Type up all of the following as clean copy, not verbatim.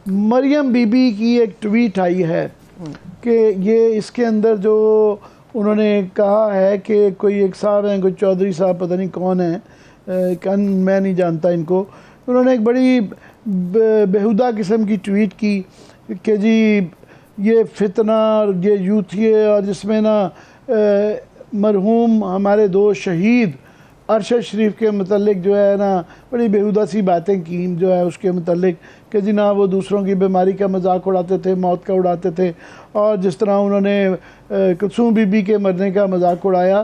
मरियम बीबी की एक tweet I है कि ये इसके अंदर जो उन्होंने कहा है कि कोई एक साहब हैं, कोई चौधरी साहब, पता नहीं कौन है, मैं नहीं जानता इनको। उन्होंने एक बड़ी बेहुदा किस्म की ट्वीट की कि जी ये फितना और ये यूथिए, और जिसमें ना मरहूम हमारे दो शहीद अरशद शरीफ के मतलब जो है ना बड़ी बेहुदा सी बातें की जो है उसके मतलब कि जी ना वो दूसरों की बीमारी का मजाक उड़ाते थे, मौत का उड़ाते थे, और जिस तरह उन्होंने कुलसूम बीबी के मरने का मजाक उड़ाया।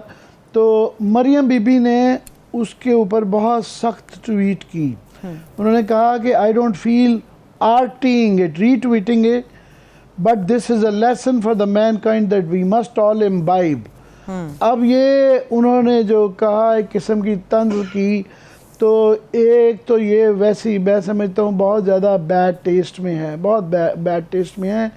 तो मरियम बीबी ने उसके ऊपर बहुत सख्त ट्वीट की। उन्होंने कहा कि आई डोंट फील आर्टिंग it, retweeting it, but this is a lesson for the mankind that we must all imbibe. अब ये उन्होंने जो कहा एक किस्म की तंज की, तो एक तो ये वैसी मैं समझता हूँ बहुत ज़्यादा बैड टेस्ट में है, बहुत बैड टेस्ट में है।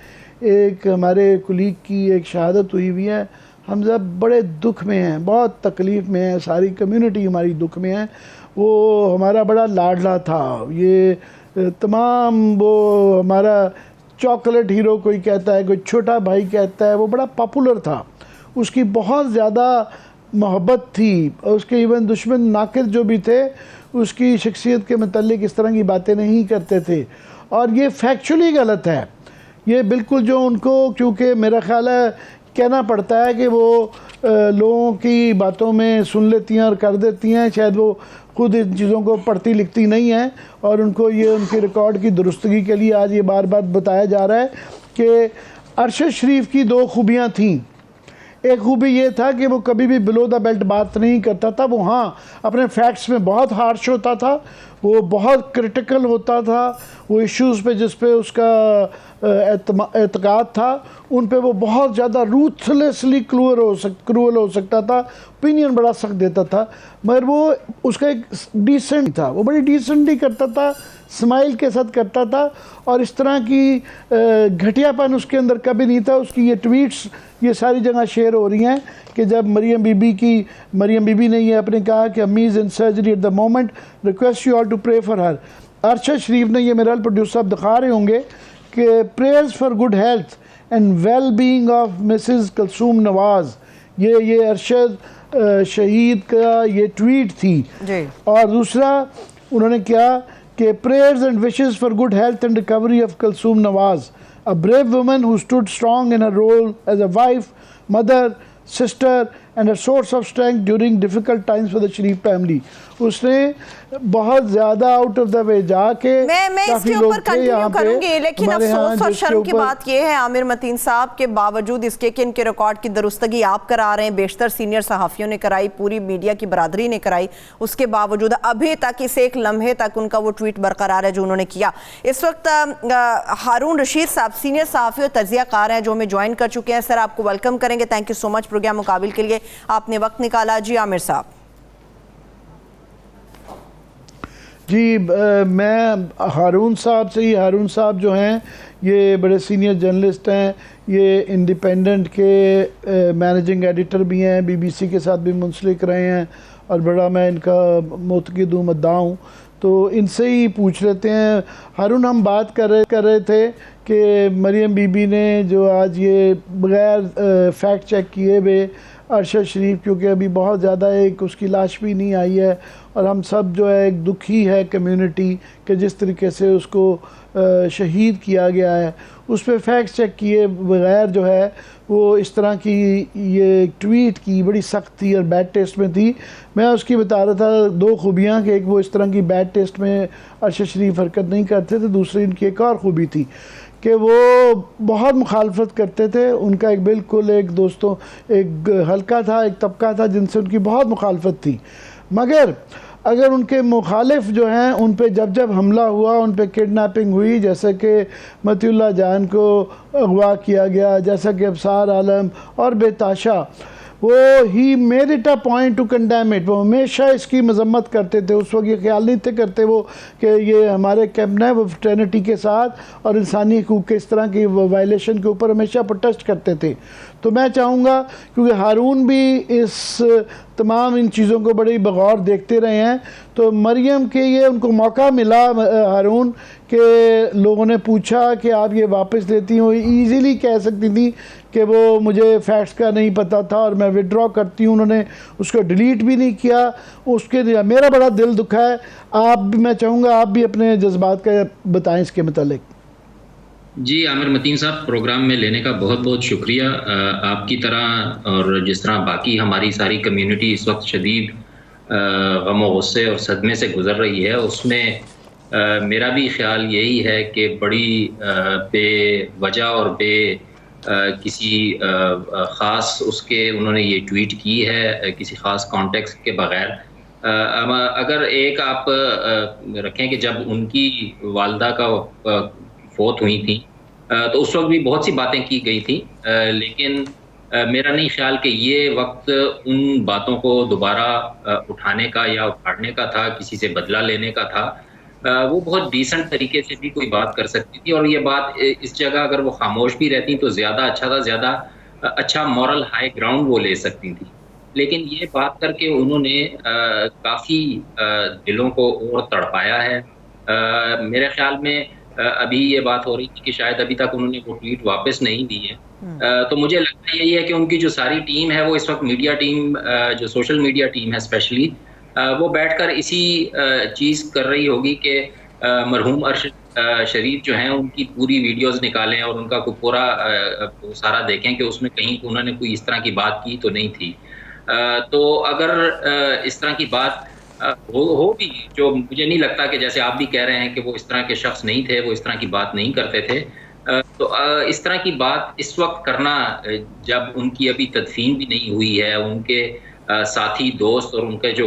एक हमारे कुलीग की एक शहादत हुई हुई है, हम सब बड़े दुख में हैं, बहुत तकलीफ़ में है, सारी कम्युनिटी हमारी दुख में है। वो हमारा बड़ा लाडला था, ये तमाम वो हमारा चॉकलेट हीरो कोई कहता है, कोई छोटा भाई कहता है, वो बड़ा पॉपुलर था, उसकी बहुत ज़्यादा मोहब्बत थी। और उसके इवन दुश्मन नाकिर जो भी थे उसकी शख्सियत के मतलब इस तरह की बातें नहीं करते थे, और ये फैक्चुअली गलत है। ये बिल्कुल जो उनको, क्योंकि मेरा ख़्याल है कहना पड़ता है कि वो लोगों की बातों में सुन लेती हैं और कर देती हैं, शायद वो खुद इन चीज़ों को पढ़ती लिखती नहीं हैं, और उनको ये उनके रिकॉर्ड की दुरुस्तगी के लिए आज ये बार बार बताया जा रहा है कि अरशद शरीफ की दो खूबियाँ थीं। एक खूबी ये था कि वो कभी भी बिलो द बेल्ट बात नहीं करता था, वो हाँ अपने फैक्ट्स में बहुत हार्श होता था, वो बहुत क्रिटिकल होता था, वो इश्यूज़ पे जिस पे उसका एतकाद था उन पे वो बहुत ज़्यादा रूथलेसली क्रूअल हो सकता था, ओपिनियन बड़ा सख्त देता था, मगर वो उसका एक डिसेंट था, वो बड़ी डिसेंटली करता था, स्माइल के साथ करता था, और इस तरह की घटियापन उसके अंदर कभी नहीं था। उसकी ये ट्वीट्स ये सारी जगह शेयर हो रही हैं कि जब मरियम बीबी ने ये अपने कहा कि अम्मी is in surgery at the moment, request you all to pray for her. Arshad Sharif ने, ये मेरा प्रोड्यूसर साहब दिखा रहे होंगे कि prayers for good health and well being of Mrs Kulsoom Nawaz, ये अरशद शहीद का ये ट्वीट थी जी। और दूसरा उन्होंने क्या कि prayers and wishes for good health and recovery of Kulsoom Nawaz, a brave woman who stood strong in her role as a wife, mother, sister and a source of strength during difficult times for the Sharif family. उसने बहुत ज़्यादा out of the way जाके मैं इसके ऊपर continue करूंगी, लेकिन अफसोस और शर्म की बात यह है आमिर मतीन साहब के बावजूद इसके कि इनके रिकॉर्ड की दुरुस्तगी आप करा रहे हैं, बेशतर सीनियर सहाफ़ियों ने कराई, पूरी मीडिया की बरादरी ने कराई, उसके बावजूद अभी तक इस एक लम्हे तक उनका वो ट्वीट बरकरार है जो उन्होंने किया। इस वक्त हारून रशीद साहब सीनियर सहाफ़ी और तजियाकार हैं जो हमें ज्वाइन कर चुके हैं। सर आपको वेलकम करेंगे, thank you so much program Muqabil के लिए आपने वक्त निकाला। जी आमिर साहब। जी मैं हारून साहब से ही, हारून साहब जो हैं ये बड़े सीनियर जर्नलिस्ट हैं, ये इंडिपेंडेंट के मैनेजिंग एडिटर भी हैं, बीबीसी के साथ भी मुंसलिक रहे हैं, और बड़ा मैं इनका मुतक़िद मद्दाह हूँ, तो इनसे ही पूछ लेते हैं। हारून, हम बात कर रहे थे कि मरियम बीबी ने जो आज ये बग़ैर फैक्ट चेक किए हुए अरशद शरीफ, क्योंकि अभी बहुत ज़्यादा एक उसकी लाश भी नहीं आई है, और हम सब जो है एक दुखी है कम्युनिटी कि जिस तरीके से उसको शहीद किया गया है, उस पर फैक्ट चेक किए बगैर जो है वो इस तरह की ये ट्वीट की, बड़ी सख्त थी और बैड टेस्ट में थी। मैं उसकी बता रहा था दो खूबियाँ कि एक वो इस तरह की बैड टेस्ट में अरशद शरीफ हरकत नहीं करते थे, दूसरी इनकी एक और खूबी थी कि वो बहुत मुखालफत करते थे। उनका एक बिल्कुल एक दोस्तों एक हल्का था, एक तबका था जिनसे उनकी बहुत मुखालफत थी, मगर अगर उनके मुखालिफ जो हैं उन पे जब जब हमला हुआ, उन पे किडनैपिंग हुई, जैसे कि मतीउल्लाह जान को अगवा किया गया, जैसा कि अबसार आलम और बेताशा, वो he made it a point two condemn it. वो हमेशा इसकी मजम्मत करते थे। उस वक्त ये ख्याल नहीं थे करते वो कि ये हमारे कैंप है वो फ्रेटर्निटी के साथ और इंसानी हकूक़ के इस तरह की वायलेशन के ऊपर हमेशा प्रोटेस्ट करते थे। तो मैं चाहूँगा, क्योंकि हारून भी इस तमाम इन चीज़ों को बड़ी बगौर देखते रहे हैं। तो मरियम के ये उनको मौका मिला हारून के लोगों ने पूछा कि आप ये वापस लेती हो, ईज़िली कह सकती थी कि वो मुझे फैक्ट्स का नहीं पता था और मैं विड्रॉ करती हूँ। उन्होंने उसको डिलीट भी नहीं किया। उसके लिए मेरा बड़ा दिल दुखा है। आप भी, मैं चाहूँगा आप भी अपने जज्बात का बताएं इसके मतलब। जी आमिर मतीन साहब, प्रोग्राम में लेने का बहुत बहुत शुक्रिया। आपकी तरह और जिस तरह बाकी हमारी सारी कम्युनिटी इस वक्त शदीद गम और गुस्से और सदमे से गुजर रही है, उसमें मेरा भी ख्याल यही है कि बड़ी बेवजह और किसी ख़ास उसके उन्होंने ये ट्वीट की है, किसी ख़ास कॉन्टेक्स्ट के बग़ैर। अगर एक आप रखें कि जब उनकी वालदा का फौत हुई थी तो उस वक्त भी बहुत सी बातें की गई थी, लेकिन मेरा नहीं ख्याल कि ये वक्त उन बातों को दोबारा उठाने का या उखाड़ने का था, किसी से बदला लेने का था। वो बहुत डिसेंट तरीके से भी कोई बात कर सकती थी और ये बात इस जगह अगर वो खामोश भी रहती तो ज़्यादा अच्छा था, ज़्यादा अच्छा मॉरल हाई ग्राउंड वो ले सकती थी। लेकिन ये बात करके उन्होंने काफ़ी दिलों को और तड़पाया है। मेरे ख्याल में अभी ये बात हो रही थी कि शायद अभी तक उन्होंने वो ट्वीट वापस नहीं दी है। तो मुझे लगता यही है कि उनकी जो सारी टीम है वो इस वक्त मीडिया टीम, जो सोशल मीडिया टीम है स्पेशली, वो बैठकर इसी चीज़ कर रही होगी कि मरहूम अरशद शरीफ जो हैं उनकी पूरी वीडियोस निकालें और उनका कोई पूरा सारा देखें कि उसमें कहीं उन्होंने कोई इस तरह की बात की तो नहीं थी। तो अगर इस तरह की बात हो भी, जो मुझे नहीं लगता कि जैसे आप भी कह रहे हैं कि वो इस तरह के शख्स नहीं थे, वो इस तरह की बात नहीं करते थे, तो इस तरह की बात इस वक्त करना, जब उनकी अभी तदफीन भी नहीं हुई है, उनके साथी दोस्त और उनके जो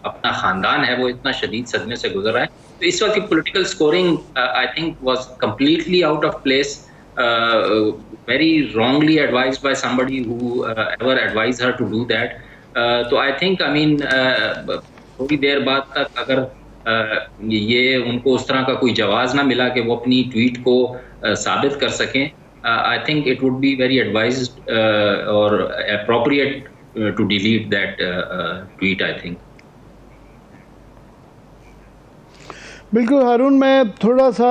अपना ख़ानदान है वो इतना शदीद सदमे से गुजर रहा है, तो इस वक्त की political scoring I think was completely out of place, very wrongly advised by somebody who ever advised her to do that. तो आई थिंक थोड़ी देर बाद तक अगर ये उनको उस तरह का कोई जवाज़ ना मिला कि वो अपनी ट्वीट को साबित कर सकें, I think it would be very advised और appropriate to delete that tweet, I think. बिल्कुल हारून, मैं थोड़ा सा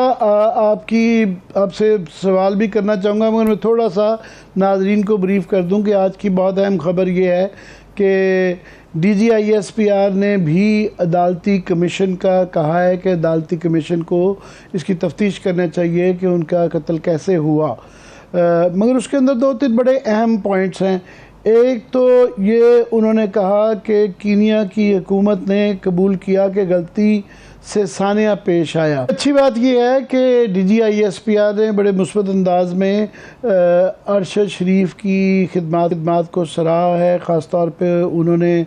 आपसे सवाल भी करना चाहूँगा, मगर मैं थोड़ा सा नाजरीन को ब्रीफ कर दूं कि आज की बहुत अहम खबर ये है कि DGISPR ने भी अदालती कमीशन का कहा है कि अदालती कमीशन को इसकी तफ्तीश करना चाहिए कि उनका कत्ल कैसे हुआ। मगर उसके अंदर दो तीन बड़े अहम पॉइंट्स हैं। एक तो ये उन्होंने कहा कि कीनिया की हुकूमत ने कबूल किया कि गलती से सानिया पेश आया। अच्छी बात यह है कि DGISPR ने बड़े मुस्बत अंदाज में अरशद शरीफ की खिदमत को सराहा है। ख़ास तौर पे उन्होंने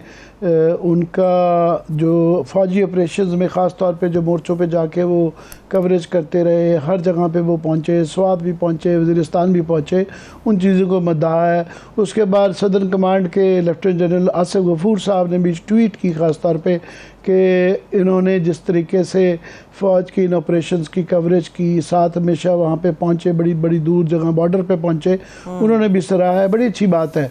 उनका जो फ़ौजी ऑपरेशंस में ख़ास तौर पे जो मोर्चों पे जाके वो कवरेज करते रहे, हर जगह पे वो पहुँचे, स्वात भी पहुँचे, वज़ीरिस्तान भी पहुँचे, उन चीज़ों को मद्दाह है। उसके बाद सदर्न कमांड के लेफ्टिनेंट जनरल आसिफ गफूर साहब ने भी ट्वीट की ख़ास तौर पे कि इन्होंने जिस तरीके से फ़ौज की इन ऑपरेशंस की कवरेज की, साथ हमेशा वहाँ पे पहुँचे, बड़ी बड़ी दूर जगह बॉर्डर पे पहुँचे, उन्होंने भी सराहा है। बड़ी अच्छी बात है।